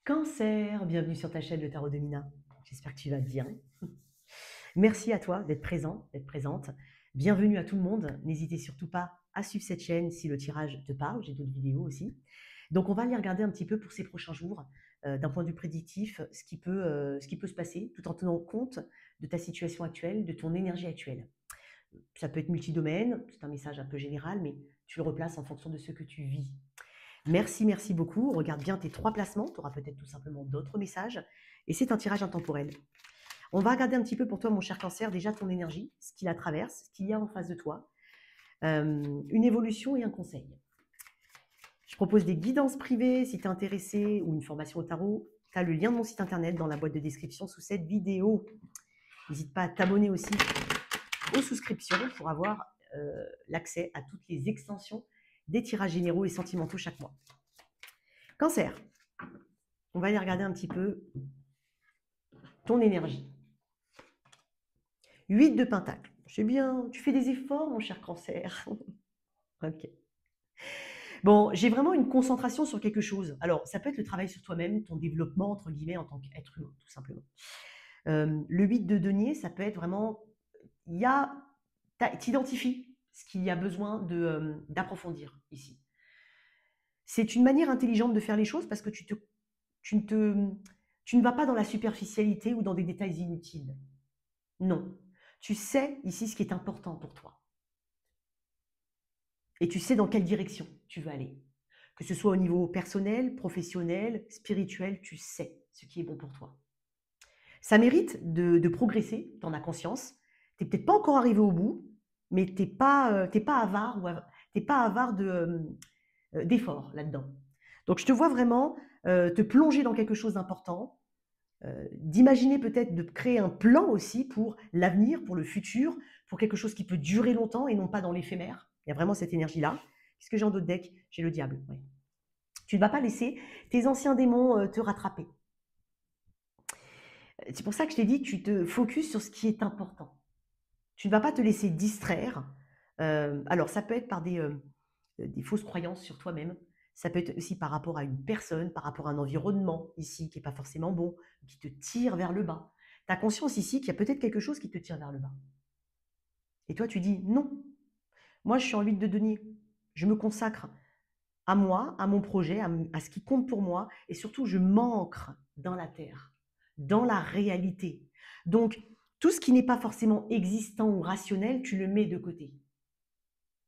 Cancer, bienvenue sur ta chaîne Le Tarot de Mina. J'espère que tu vas bien. Merci à toi d'être présent, d'être présente. Bienvenue à tout le monde. N'hésitez surtout pas à suivre cette chaîne si le tirage te parle. J'ai d'autres vidéos aussi. Donc, on va aller regarder un petit peu pour ces prochains jours, d'un point de vue prédictif, ce qui peut se passer, tout en tenant compte de ta situation actuelle, de ton énergie actuelle. Ça peut être multidomaine, c'est un message un peu général, mais tu le replaces en fonction de ce que tu vis. Merci, merci beaucoup. Regarde bien tes 3 placements. Tu auras peut-être tout simplement d'autres messages. Et c'est un tirage intemporel. On va regarder un petit peu pour toi, mon cher Cancer, déjà ton énergie, ce qui la traverse, ce qu'il y a en face de toi, une évolution et un conseil. Je propose des guidances privées si tu es intéressé ou une formation au tarot. Tu as le lien de mon site internet dans la boîte de description sous cette vidéo. N'hésite pas à t'abonner aussi aux souscriptions pour avoir l'accès à toutes les extensions des tirages généraux et sentimentaux chaque mois. Cancer, on va aller regarder un petit peu ton énergie. 8 de Pentacle. C'est bien, tu fais des efforts, mon cher Cancer. Ok. Bon, j'ai vraiment une concentration sur quelque chose. Alors, ça peut être le travail sur toi-même, ton développement, entre guillemets, en tant qu'être humain, tout simplement. Le 8 de denier, ça peut être vraiment, t'identifies ce qu'il y a besoin d'approfondir ici. C'est une manière intelligente de faire les choses parce que tu ne vas pas dans la superficialité ou dans des détails inutiles. Non. Tu sais ici ce qui est important pour toi. Et tu sais dans quelle direction tu veux aller. Que ce soit au niveau personnel, professionnel, spirituel, tu sais ce qui est bon pour toi. Ça mérite de progresser, tu en as conscience. Tu n'es peut-être pas encore arrivé au bout, mais tu n'es pas avare d'efforts là-dedans. Donc je te vois vraiment te plonger dans quelque chose d'important, d'imaginer peut-être de créer un plan aussi pour l'avenir, pour le futur, pour quelque chose qui peut durer longtemps et non pas dans l'éphémère. Il y a vraiment cette énergie-là. Qu'est-ce que j'ai en d'autres decks? J'ai le diable. Ouais. Tu ne vas pas laisser tes anciens démons te rattraper. C'est pour ça que je t'ai dit, tu te focuses sur ce qui est important. Tu ne vas pas te laisser distraire. Alors, ça peut être par des fausses croyances sur toi-même. Ça peut être aussi par rapport à une personne, par rapport à un environnement ici qui n'est pas forcément bon, qui te tire vers le bas. Tu as conscience ici qu'il y a peut-être quelque chose qui te tire vers le bas. Et toi, tu dis non. Moi, je suis en 8 de denier. Je me consacre à moi, à mon projet, à ce qui compte pour moi. Et surtout, je m'ancre dans la terre, dans la réalité. Donc, tout ce qui n'est pas forcément existant ou rationnel, tu le mets de côté.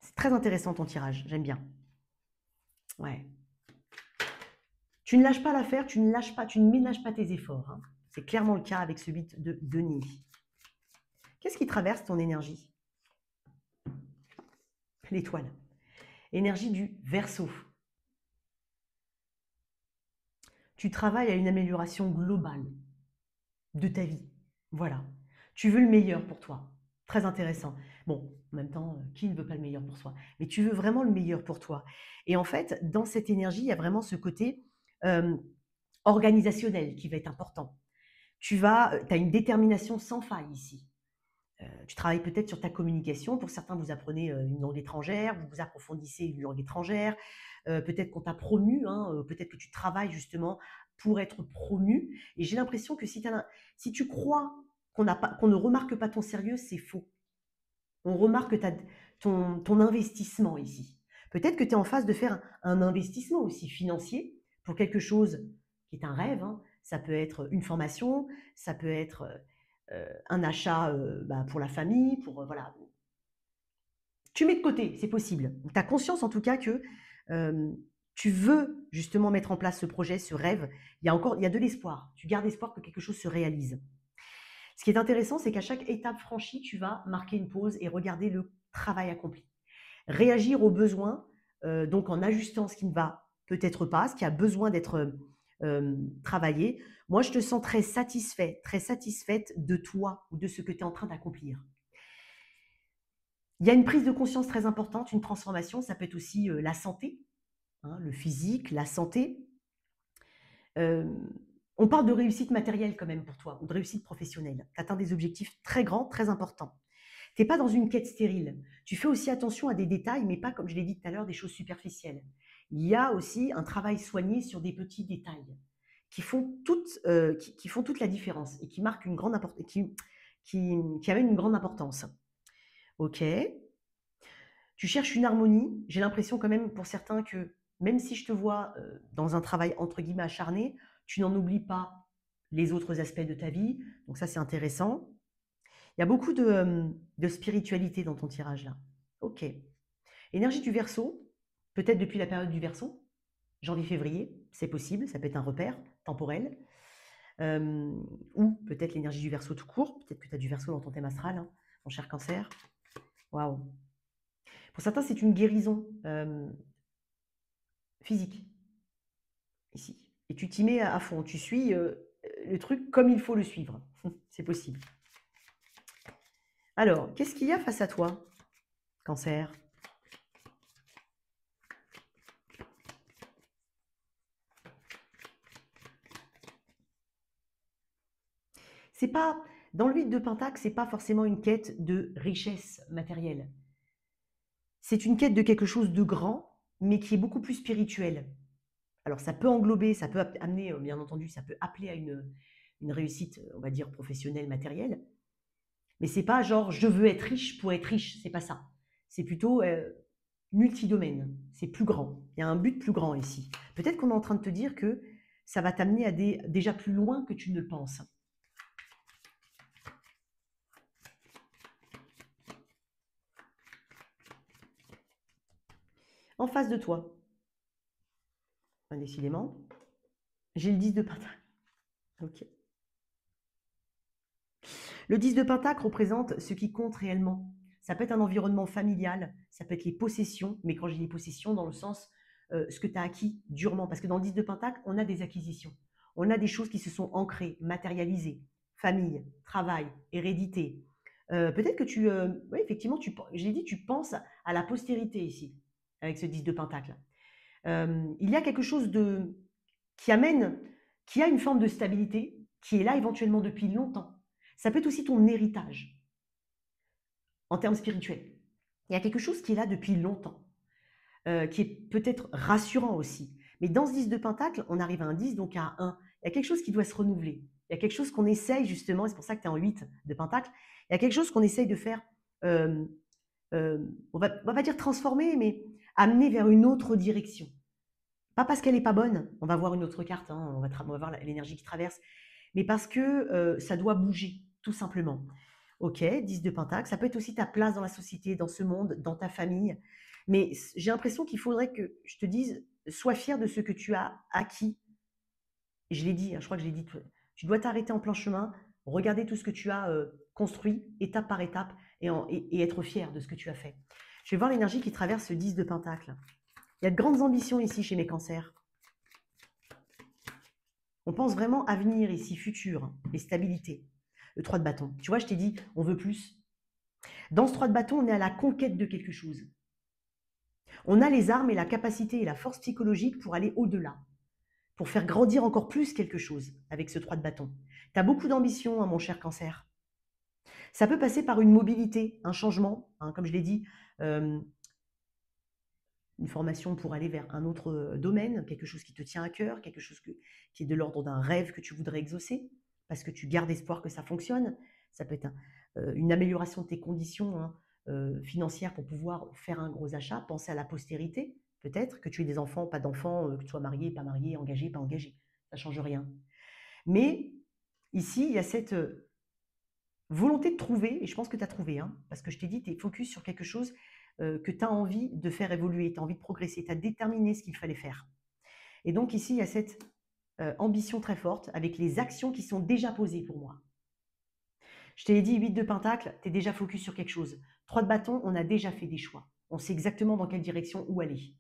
C'est très intéressant ton tirage, j'aime bien. Ouais. Tu ne lâches pas l'affaire, tu ne ménages pas tes efforts. Hein. C'est clairement le cas avec ce 8 de denier. Qu'est-ce qui traverse ton énergie? L'étoile. Énergie du Verseau. Tu travailles à une amélioration globale de ta vie. Voilà. Tu veux le meilleur pour toi. Très intéressant. Bon, en même temps, qui ne veut pas le meilleur pour soi? Mais tu veux vraiment le meilleur pour toi. Et en fait, dans cette énergie, il y a vraiment ce côté organisationnel qui va être important. Tu as une détermination sans faille ici. Tu travailles peut-être sur ta communication. Pour certains, vous apprenez une langue étrangère, vous approfondissez une langue étrangère. Peut-être qu'on t'a promu, hein, peut-être que tu travailles justement pour être promu. Et j'ai l'impression que si tu crois qu'on ne remarque pas ton sérieux, c'est faux. On remarque ton investissement ici. Peut-être que tu es en phase de faire un investissement aussi financier pour quelque chose qui est un rêve. Hein. Ça peut être une formation, ça peut être un achat pour la famille, voilà. Tu mets de côté, c'est possible. Tu as conscience en tout cas que tu veux justement mettre en place ce projet, ce rêve. Il y a de l'espoir. Tu gardes espoir que quelque chose se réalise. Ce qui est intéressant, c'est qu'à chaque étape franchie, tu vas marquer une pause et regarder le travail accompli. Réagir aux besoins, donc en ajustant ce qui ne va peut-être pas, ce qui a besoin d'être travaillé. Moi, je te sens très satisfaite de toi ou de ce que tu es en train d'accomplir. Il y a une prise de conscience très importante, une transformation. Ça peut être aussi la santé, hein, le physique, la santé. On parle de réussite matérielle quand même pour toi, ou de réussite professionnelle. Tu atteins des objectifs très grands, très importants. Tu n'es pas dans une quête stérile. Tu fais aussi attention à des détails, mais pas, comme je l'ai dit tout à l'heure, des choses superficielles. Il y a aussi un travail soigné sur des petits détails qui font toute la différence et qui marquent une grande importance, qui amènent une grande importance. Ok. Tu cherches une harmonie. J'ai l'impression quand même pour certains que même si je te vois dans un travail entre guillemets acharné, tu n'en oublies pas les autres aspects de ta vie. Donc ça, c'est intéressant. Il y a beaucoup de spiritualité dans ton tirage là. Ok. Énergie du Verseau, peut-être depuis la période du Verseau, janvier-février, c'est possible, ça peut être un repère temporel. Ou peut-être l'énergie du Verseau tout court, peut-être que tu as du Verseau dans ton thème astral, hein, mon cher Cancer. Waouh. Pour certains, c'est une guérison physique, ici. Et tu t'y mets à fond, tu suis le truc comme il faut le suivre. C'est possible. Alors, qu'est-ce qu'il y a face à toi, Cancer? C'est pas dans le 8 de Pentacle, c'est pas forcément une quête de richesse matérielle. C'est une quête de quelque chose de grand, mais qui est beaucoup plus spirituel. Alors ça peut englober, ça peut amener, bien entendu, ça peut appeler à une réussite, on va dire professionnelle, matérielle. Mais c'est pas genre je veux être riche pour être riche, c'est pas ça. C'est plutôt multidomaine, c'est plus grand. Il y a un but plus grand ici. Peut-être qu'on est en train de te dire que ça va t'amener à déjà plus loin que tu ne le penses. En face de toi, décidément, j'ai le 10 de Pentacle. Ok. Le 10 de Pentacle représente ce qui compte réellement. Ça peut être un environnement familial, ça peut être les possessions, mais quand je dis les possessions, dans le sens ce que tu as acquis durement. Parce que dans le 10 de Pentacle, on a des acquisitions. On a des choses qui se sont ancrées, matérialisées. Famille, travail, hérédité. Peut-être que oui, effectivement, j'ai dit, tu penses à la postérité ici, avec ce 10 de Pentacle. Il y a quelque chose qui a une forme de stabilité, qui est là éventuellement depuis longtemps. Ça peut être aussi ton héritage en termes spirituels. Il y a quelque chose qui est là depuis longtemps, qui est peut-être rassurant aussi. Mais dans ce 10 de Pentacle, on arrive à un 10, donc à 1. Il y a quelque chose qui doit se renouveler. Il y a quelque chose qu'on essaye justement, et c'est pour ça que tu es en 8 de Pentacle, il y a quelque chose qu'on essaye de faire, on va dire transformer, mais amener vers une autre direction. Pas parce qu'elle n'est pas bonne, on va voir une autre carte, hein, on va voir l'énergie qui traverse, mais parce que ça doit bouger, tout simplement. Ok, 10 de Pentacle, ça peut être aussi ta place dans la société, dans ce monde, dans ta famille. Mais j'ai l'impression qu'il faudrait que je te dise, sois fier de ce que tu as acquis. Je l'ai dit, hein, je crois que je l'ai dit. Tu dois t'arrêter en plein chemin, regarder tout ce que tu as construit, étape par étape, et être fier de ce que tu as fait. Je vais voir l'énergie qui traverse ce 10 de Pentacle. Il y a de grandes ambitions ici chez mes cancers. On pense vraiment avenir ici, futur et stabilité. Le 3 de bâton. Tu vois, je t'ai dit, on veut plus. Dans ce 3 de bâton, on est à la conquête de quelque chose. On a les armes et la capacité et la force psychologique pour aller au-delà, pour faire grandir encore plus quelque chose avec ce 3 de bâton. Tu as beaucoup d'ambition, hein, mon cher Cancer. Ça peut passer par une mobilité, un changement, hein, comme je l'ai dit, une formation pour aller vers un autre domaine, quelque chose qui te tient à cœur, quelque chose qui est de l'ordre d'un rêve que tu voudrais exaucer, parce que tu gardes espoir que ça fonctionne. Ça peut être une amélioration de tes conditions, hein, financières pour pouvoir faire un gros achat, penser à la postérité, peut-être, que tu aies des enfants, pas d'enfants, que tu sois marié, pas marié, engagé, pas engagé. Ça ne change rien. Mais ici, il y a cette volonté de trouver, et je pense que tu as trouvé, hein, parce que je t'ai dit, tu es focus sur quelque chose que tu as envie de faire évoluer, tu as envie de progresser, tu as déterminé ce qu'il fallait faire. Et donc ici, il y a cette ambition très forte avec les actions qui sont déjà posées pour moi. Je t'ai dit, 8 de Pentacle, tu es déjà focus sur quelque chose. 3 de bâton, on a déjà fait des choix. On sait exactement dans quelle direction où aller.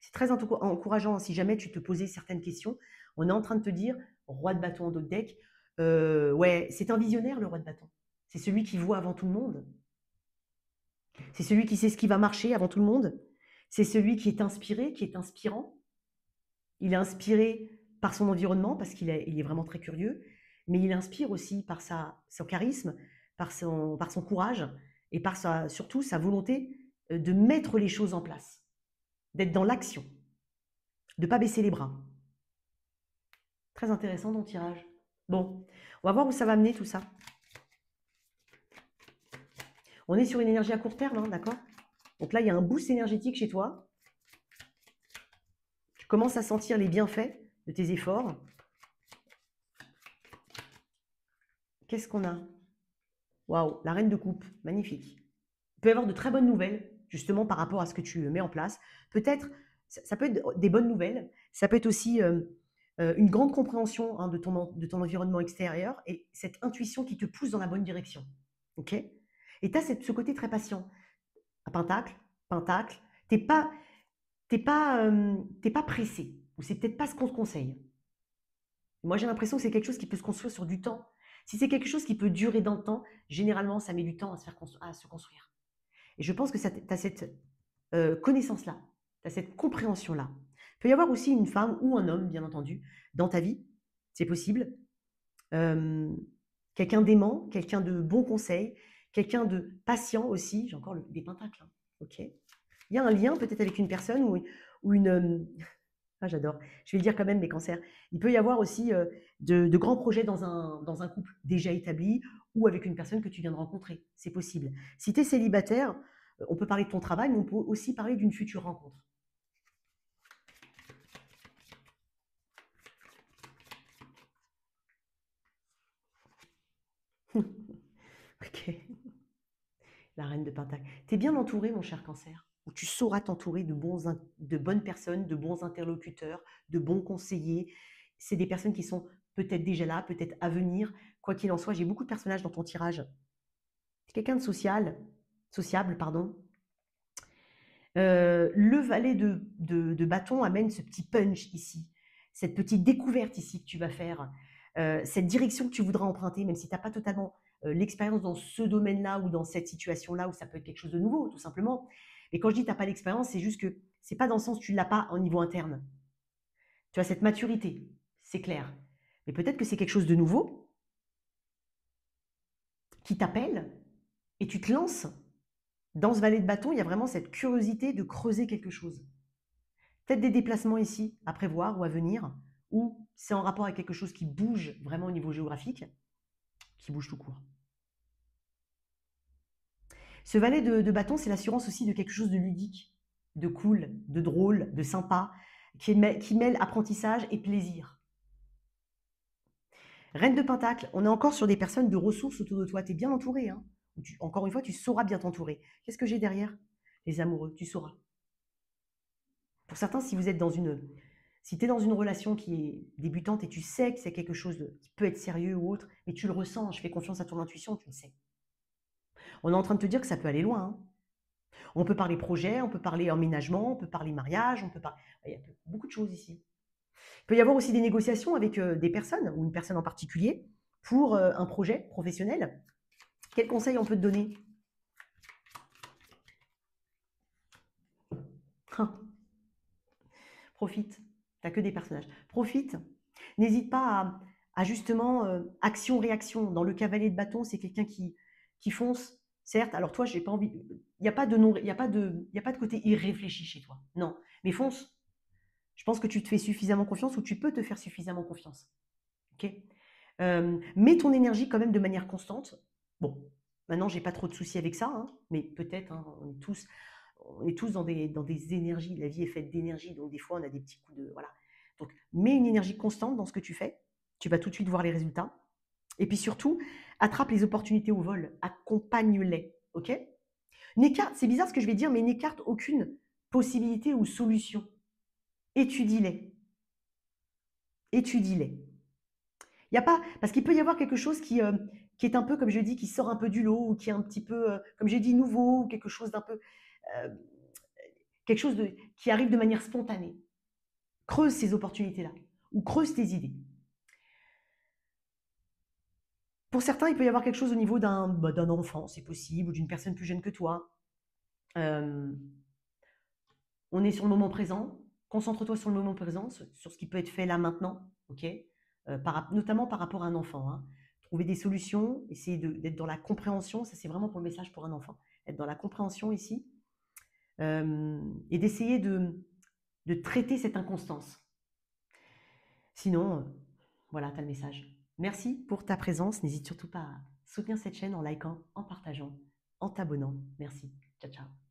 C'est très encourageant si jamais tu te posais certaines questions. On est en train de te dire, roi de bâton en dos de deck, ouais, c'est un visionnaire le roi de bâton. C'est celui qui voit avant tout le monde. C'est celui qui sait ce qui va marcher avant tout le monde. C'est celui qui est inspiré, qui est inspirant. Il est inspiré par son environnement parce qu'il est vraiment très curieux, mais il inspire aussi par son charisme, par son courage et par surtout sa volonté de mettre les choses en place, d'être dans l'action, de ne pas baisser les bras. Très intéressant ton tirage. Bon, on va voir où ça va mener tout ça. On est sur une énergie à court terme, hein, d'accord? Donc là, il y a un boost énergétique chez toi. Tu commences à sentir les bienfaits de tes efforts. Qu'est-ce qu'on a? Waouh, la reine de coupe, magnifique. Il peut y avoir de très bonnes nouvelles, justement par rapport à ce que tu mets en place. Peut-être, ça peut être des bonnes nouvelles, ça peut être aussi une grande compréhension, hein, de ton environnement extérieur et cette intuition qui te pousse dans la bonne direction. Ok? Et tu as ce côté très patient. À Pentacle, Pentacle, t'es pas, t'es pas pressé, ou c'est peut-être pas ce qu'on te conseille. Moi, j'ai l'impression que c'est quelque chose qui peut se construire sur du temps. Si c'est quelque chose qui peut durer dans le temps, généralement, ça met du temps à se construire. Et je pense que tu as cette connaissance-là, tu as cette compréhension-là. Il peut y avoir aussi une femme ou un homme, bien entendu, dans ta vie, c'est possible. Euh, quelqu'un d'aimant, quelqu'un de bon conseil, quelqu'un de patient aussi. J'ai encore des pentacles. Hein. Ok. Il y a un lien peut-être avec une personne ou une. Ah, j'adore. Je vais le dire quand même, mes cancers. Il peut y avoir aussi de grands projets dans un couple déjà établi ou avec une personne que tu viens de rencontrer. C'est possible. Si tu es célibataire, on peut parler de ton travail, mais on peut aussi parler d'une future rencontre. Ok. La reine de Pentacle. Tu es bien entouré, mon cher cancer. Où tu sauras t'entourer de bonnes personnes, de bons interlocuteurs, de bons conseillers. C'est des personnes qui sont peut-être déjà là, peut-être à venir. Quoi qu'il en soit, j'ai beaucoup de personnages dans ton tirage. Quelqu'un de sociable, pardon. Le valet de bâton amène ce petit punch ici, cette petite découverte ici que tu vas faire, cette direction que tu voudras emprunter, même si tu n'as pas totalement l'expérience dans ce domaine-là ou dans cette situation-là, où ça peut être quelque chose de nouveau, tout simplement. Mais quand je dis que tu n'as pas l'expérience, c'est juste que c'est pas dans le sens où tu ne l'as pas au niveau interne. Tu as cette maturité, c'est clair. Mais peut-être que c'est quelque chose de nouveau qui t'appelle et tu te lances. Dans ce valet de bâton, il y a vraiment cette curiosité de creuser quelque chose. Peut-être des déplacements ici à prévoir ou à venir, ou c'est en rapport avec quelque chose qui bouge vraiment au niveau géographique, qui bouge tout court. Ce valet de bâton, c'est l'assurance aussi de quelque chose de ludique, de cool, de drôle, de sympa, qui mêle apprentissage et plaisir. Reine de Pentacle, on est encore sur des personnes de ressources autour de toi. Tu es bien entouré. Hein. Encore une fois, tu sauras bien t'entourer. Qu'est-ce que j'ai derrière? Les amoureux, tu sauras. Pour certains, si vous êtes dans une, si tu es dans une relation qui est débutante et tu sais que c'est quelque chose qui peut être sérieux ou autre, mais tu le ressens, je fais confiance à ton intuition, tu le sais. On est en train de te dire que ça peut aller loin. Hein. On peut parler projet, on peut parler emménagement, on peut parler mariage, on peut parler. Il y a beaucoup de choses ici. Il peut y avoir aussi des négociations avec des personnes ou une personne en particulier pour un projet professionnel. Quel conseil on peut te donner? Profite. Tu n'as que des personnages. Profite. N'hésite pas à justement action-réaction. Dans le cavalier de bâton, c'est quelqu'un qui fonce, certes. Alors toi, j'ai pas envie. Il n'y a pas de non, il y a pas de, il y a pas de côté irréfléchi chez toi. Non, mais fonce. Je pense que tu te fais suffisamment confiance ou tu peux te faire suffisamment confiance. Ok. Mets ton énergie quand même de manière constante. Bon, maintenant j'ai pas trop de soucis avec ça, hein, mais peut-être hein, on est tous dans des énergies. La vie est faite d'énergie, donc des fois on a des petits coups de voilà. Donc mets une énergie constante dans ce que tu fais. Tu vas tout de suite voir les résultats. Et puis surtout, attrape les opportunités au vol, accompagne-les, ok? N'écarte, c'est bizarre ce que je vais dire, mais n'écarte aucune possibilité ou solution. Étudie-les, étudie-les. Il y a pas, parce qu'il peut y avoir quelque chose qui est un peu, comme je dis, qui sort un peu du lot, ou qui est un petit peu, comme j'ai dit, nouveau, ou quelque chose d'un peu, euh, quelque chose qui arrive de manière spontanée. Creuse ces opportunités-là, ou creuse tes idées. Pour certains, il peut y avoir quelque chose au niveau d'un enfant, c'est possible, ou d'une personne plus jeune que toi. Euh, on est sur le moment présent. Concentre-toi sur le moment présent, sur ce qui peut être fait là maintenant, ok? Notamment par rapport à un enfant. Hein. Trouver des solutions, essayer d'être dans la compréhension, ça c'est vraiment pour le message pour un enfant. Être dans la compréhension ici, et d'essayer de traiter cette inconstance. Sinon, Voilà, tu as le message. Merci pour ta présence. N'hésite surtout pas à soutenir cette chaîne en likant, en partageant, en t'abonnant. Merci. Ciao, ciao.